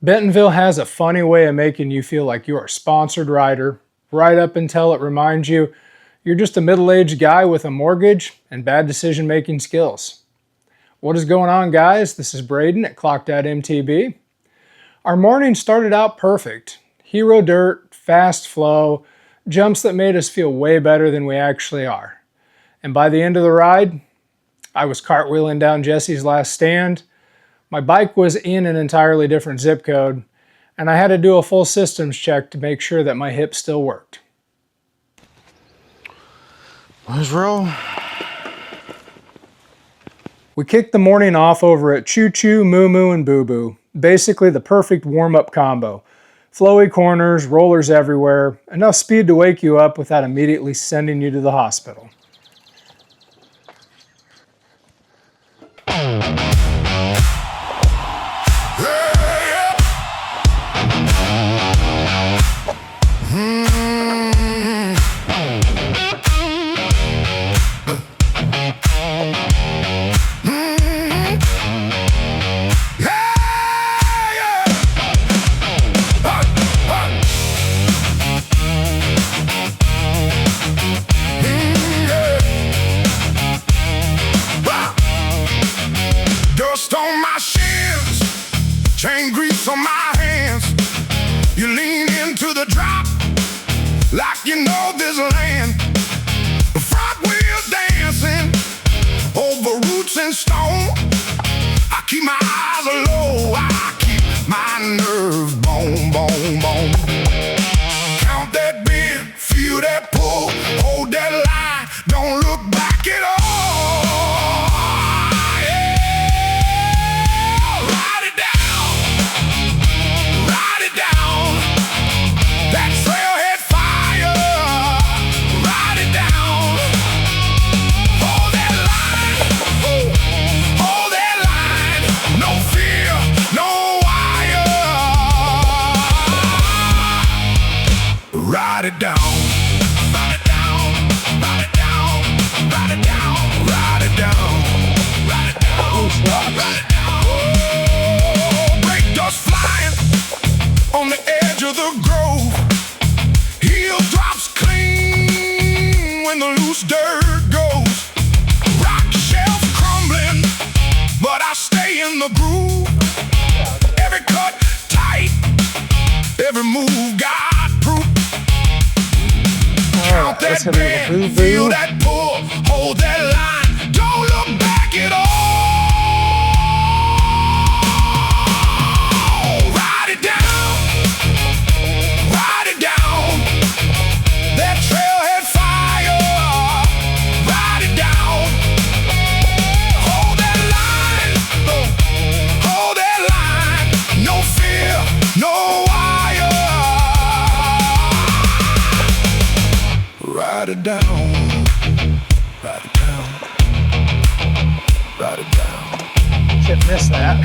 Bentonville has a funny way of making you feel like you're a sponsored rider, right up until it reminds you you're just a middle-aged guy with a mortgage and bad decision-making skills. What is going on, guys? This is Braden at Clock.mtb. Our morning started out perfect. Hero dirt, fast flow, jumps that made us feel way better than we actually are. And by the end of the ride, I was cartwheeling down Jesse's last stand. My bike was in an entirely different zip code, and I had to do a full systems check to make sure that my hip still worked. Let's roll. We kicked the morning off over at Choo Choo, Moo Moo, and Boo Boo. Basically the perfect warm-up combo. Flowy corners, rollers everywhere, enough speed to wake you up without immediately sending you to the hospital. Dust on my shins, chain grease on my hands. You lean into the drop like you know this land. Front wheel dancing over roots and stone. I keep my eyes low, I keep my nerves bone, bone, bone. Count that bend, feel that pull, hold that line, don't look back at all. Ride it down, ride it down, ride it down, ride it down, ride it down, ride it down, ride it down. Break dust flying on the edge of the grove. Heel drops clean when the loose dirt goes. Rock shelf crumbling, but I stay in the groove. Every cut tight, every move got proof. Count that bend, feel that pull, hold that line, don't look back at all. Ride it down, ride it down, that trailhead fire. Ride it down, hold that line, no fear, no wire. Ride it down, ride it down, ride it down. Can't miss that.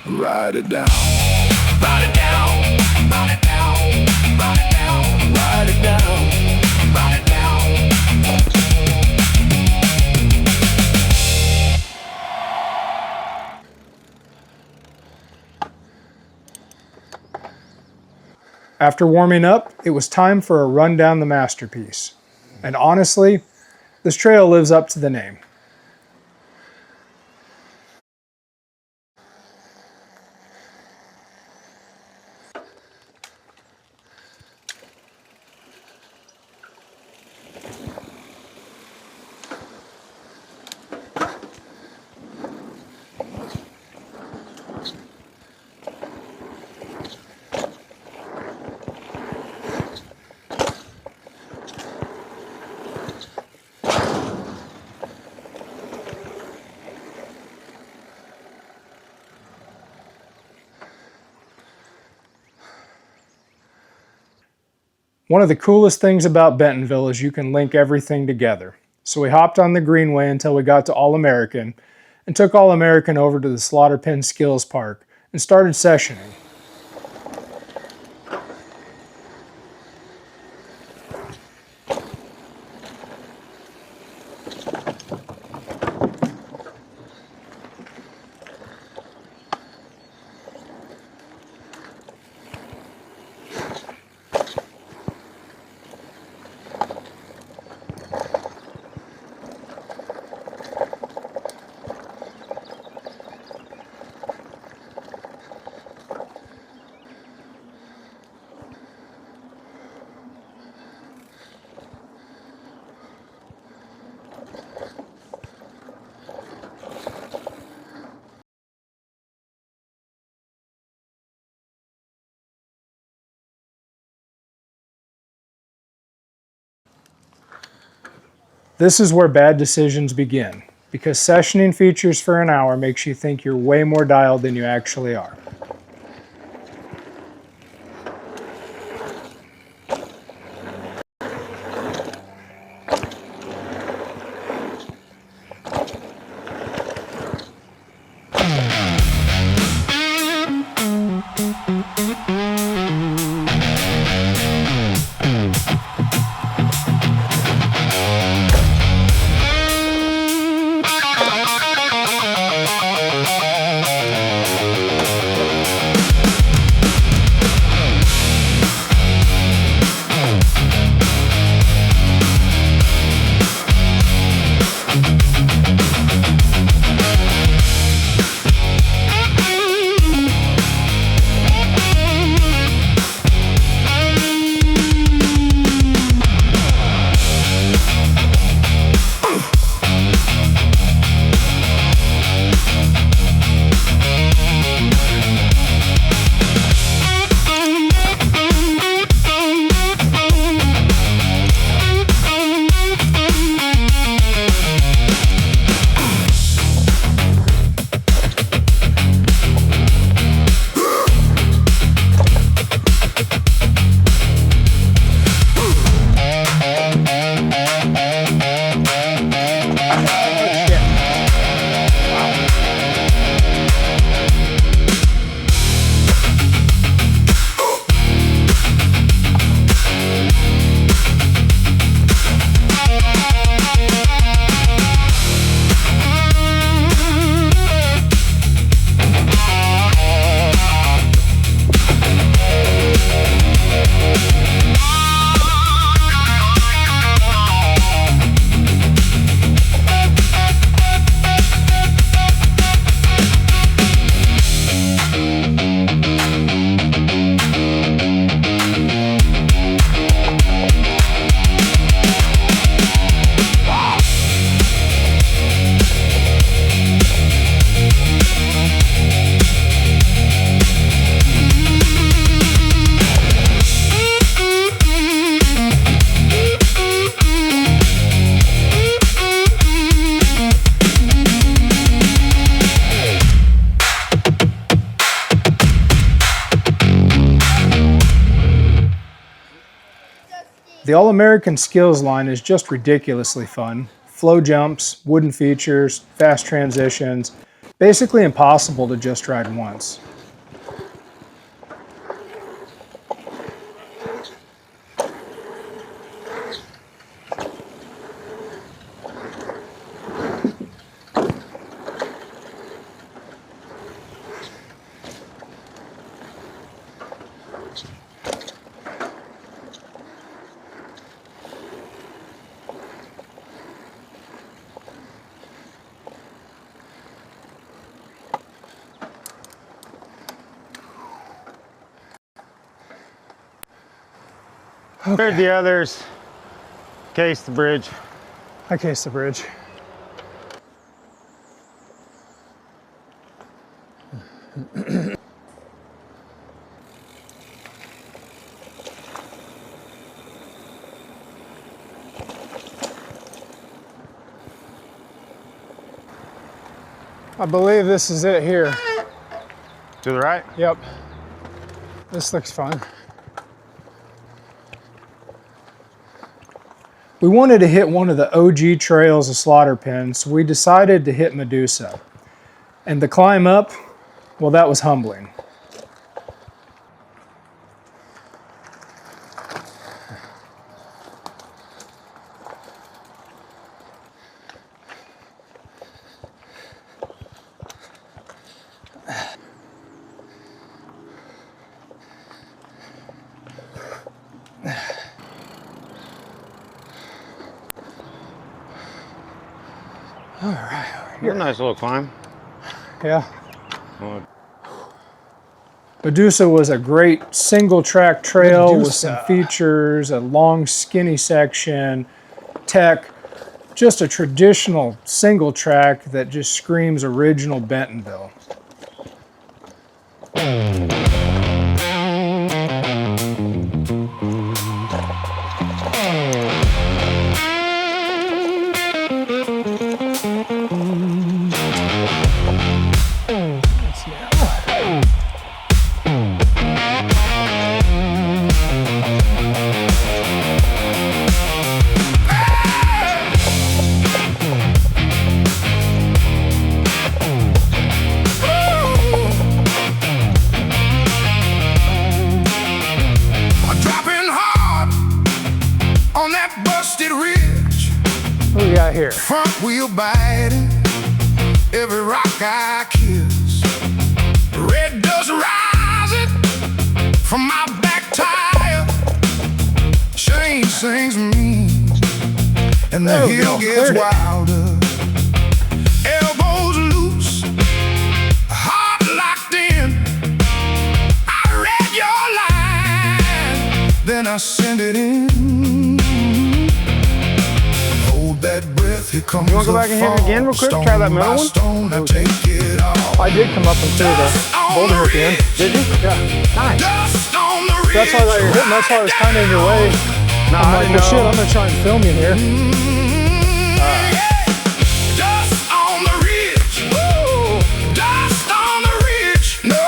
Ride it down, ride it down, ride it down, ride it down, ride it down, ride it down. After warming up, it was time for a run down the masterpiece. And honestly, this trail lives up to the name. One of the coolest things about Bentonville is you can link everything together. So we hopped on the Greenway until we got to All American and took All American over to the Slaughter Pen Skills Park and started sessioning. This is where bad decisions begin, because sessioning features for an hour makes you think you're way more dialed than you actually are. The All-American Skills line is just ridiculously fun. Flow jumps, wooden features, fast transitions, basically impossible to just ride once. Cleared the others. Case the bridge. I cased the bridge. I believe this is it here. To the right? Yep. This looks fun. We wanted to hit one of the OG trails of slaughter pens, so we decided to hit Medusa. And the climb up, well, that was humbling. All right, a nice little climb. yeah. Oh, Medusa was a great single track trail with Medusa. some features, a long skinny section, tech, just a traditional single track that just screams original Bentonville. Dropping hard on that busted ridge. What do we got here? Front wheel biting every rock I kiss. Red dust rising from my back tire. Change sings me, and the There we hill go, gets cleared it. wilder. Elbows loose, heart locked in. I read your line, then I send it in. Hold that breath, here comes You wanna go back and hit it again real quick? Try that middle one? stone, I take it all. I did come up and through the boulder at the end. did you? Yeah. Nice. Dust on the That's why I thought you were hitting. That's why I was kind of in your way. No, I'm I like, didn't well, shit, know. I'm going to try and film you here. Dust on the ridge. Woo! Dust on the ridge. No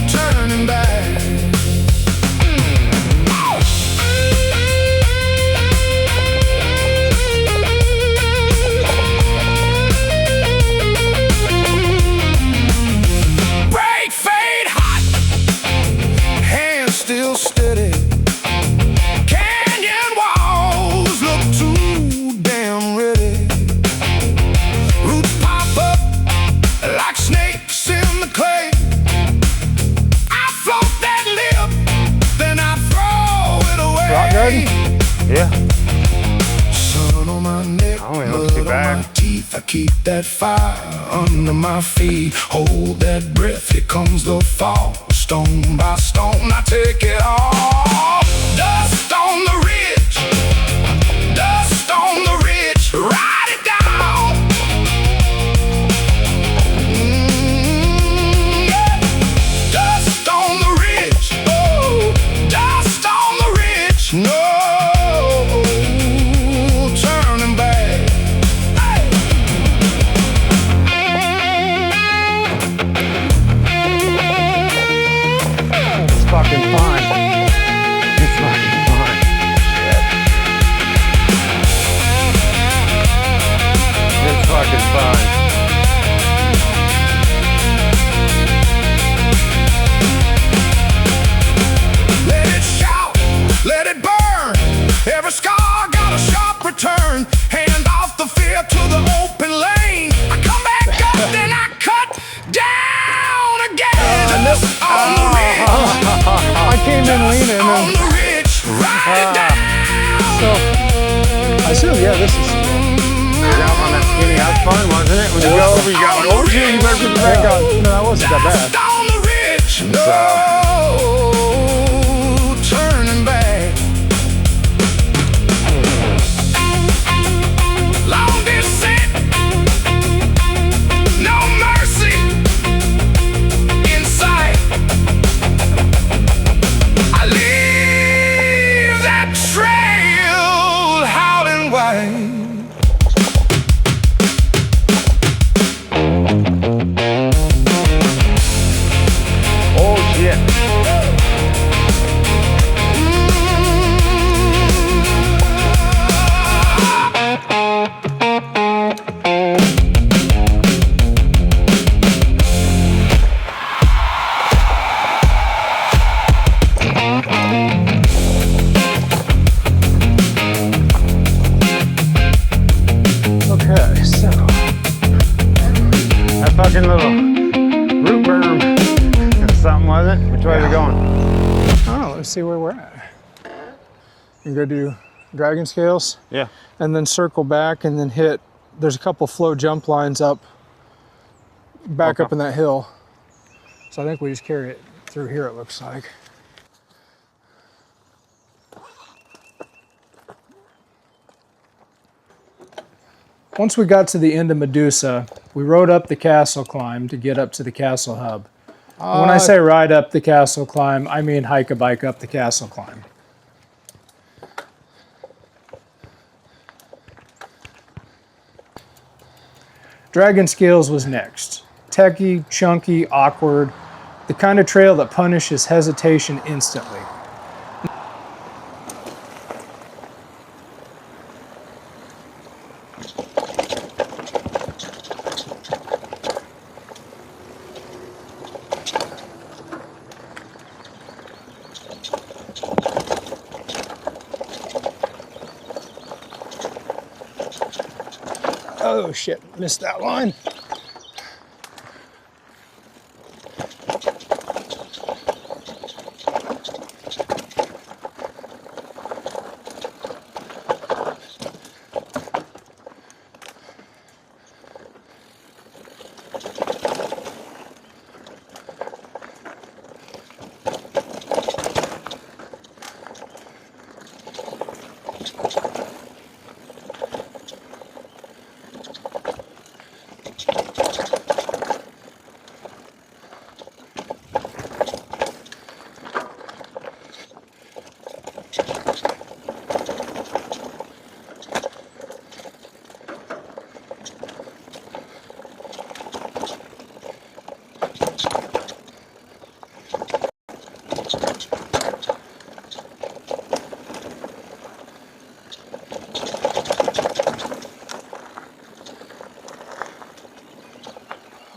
turning back. Brake fade hot. Hands still steady. Canyon walls look too damn ready. Roots pop up like snakes in the clay. I float that lip, then I throw it away. Rock garden? Yeah. Sun on my neck, Oh, it looks too blood on my bad. teeth. I keep that fire under my feet. Hold that breath, here comes the fall. Stone by stone, I take it all. Dust on the ridge, dust on the ridge. Ride it down. Yeah. Dust on the ridge, oh, dust on the ridge. No turning back. Hey. It's fucking fun. It's fucking fun. It's fucking fun. Let it shout, let it burn. Every scar got a sharp return. Hand off the fear to the open lane. I come back up, then I cut down again. Dust on the ridge, I came in leaning on and the ridge, ride it down. so I assume, yeah, this is Down on that skinny, that's fun, wasn't it? When you go over, you got like, oh shit, you better put the back on. no, that wasn't that bad. Dust on the ridge, no turning back. Long descent, no mercy in sight. I leave that trail howling wide. Oh shit. isn't it? Which way are we going? I don't know, let's see where we're at. You go do dragon scales Yeah. and then circle back and then hit, there's a couple flow jump lines up, back up in that hill. So I think we just carry it through here, it looks like. Once we got to the end of Medusa, we rode up the castle climb to get up to the castle hub. When I say ride up the castle climb, I mean hike a bike up the castle climb. Dragon Scales was next. Techy, chunky, awkward, the kind of trail that punishes hesitation instantly. Oh shit, missed that line.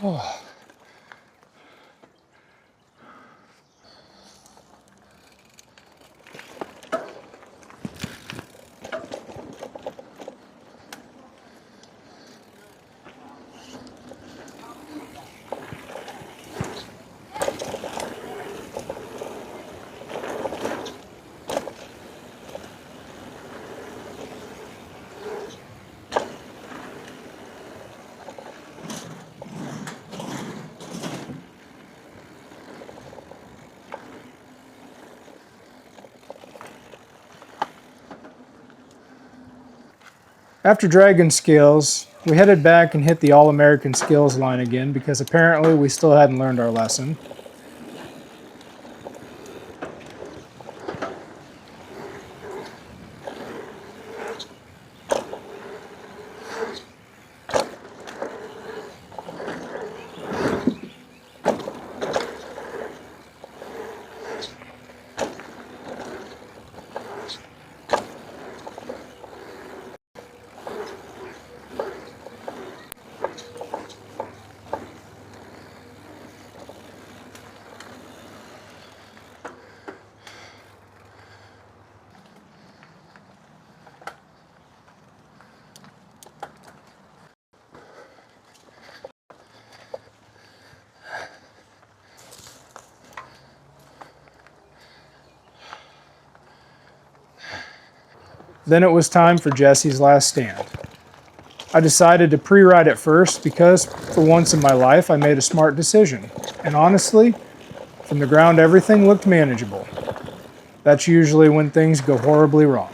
Oh. After Dragon Scales, we headed back and hit the All-American Skills line again because apparently we still hadn't learned our lesson. Then it was time for Jesse's last stand. I decided to pre-ride it first because, for once in my life, I made a smart decision. And honestly, from the ground everything looked manageable. That's usually when things go horribly wrong.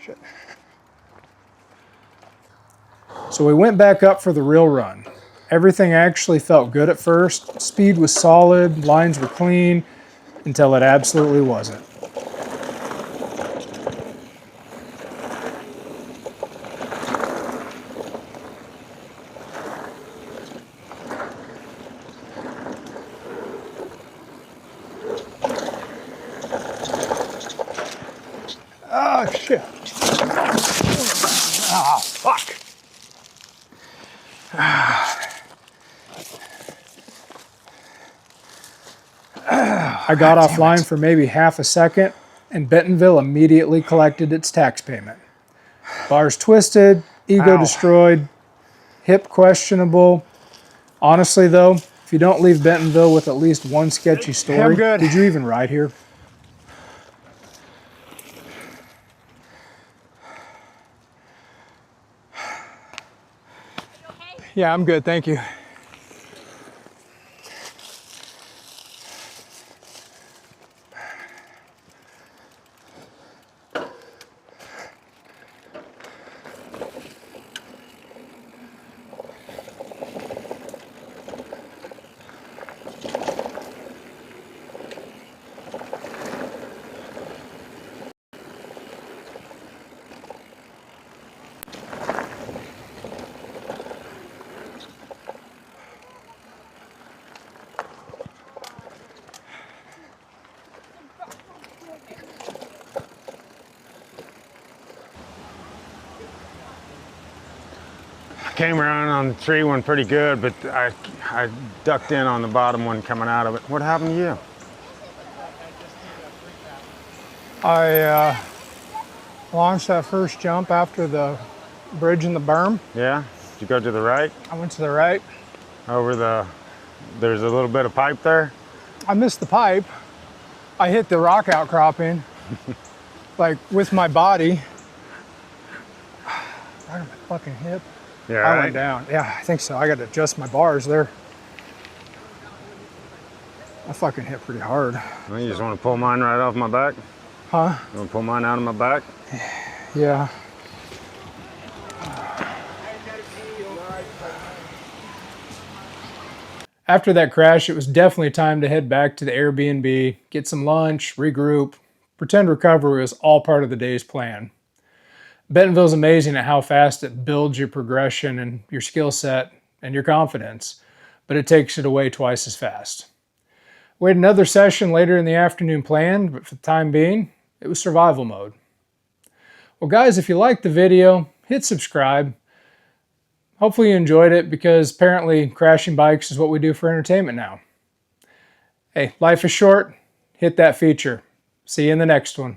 Shit. So we went back up for the real run. Everything actually felt good at first. Speed was solid, lines were clean, until it absolutely wasn't. I got offline for maybe half a second, and Bentonville immediately collected its tax payment. Bars twisted, ego destroyed, hip questionable. Honestly though, if you don't leave Bentonville with at least one sketchy story, I'm good. did you even ride here? Yeah, I'm good, thank you. Came around on the tree one pretty good, but I ducked in on the bottom one coming out of it. What happened to you? I launched that first jump after the bridge in the berm. Yeah? Did you go to the right? I went to the right. There's a little bit of pipe there? I missed the pipe. I hit the rock outcropping, like with my body. Right on my fucking hip. Yeah, I right? went down. Yeah, I think so. I got to adjust my bars there. I fucking hit pretty hard. Well, you just want to pull mine right off my back? Huh? You want to pull mine out of my back? Yeah. After that crash, it was definitely time to head back to the Airbnb, get some lunch, regroup, pretend recovery was all part of the day's plan. Bentonville's amazing at how fast it builds your progression and your skill set and your confidence, but it takes it away twice as fast. We had another session later in the afternoon planned, but for the time being, it was survival mode. Well guys, if you liked the video, hit subscribe. Hopefully you enjoyed it because apparently crashing bikes is what we do for entertainment now. Hey, life is short. Hit that feature. See you in the next one.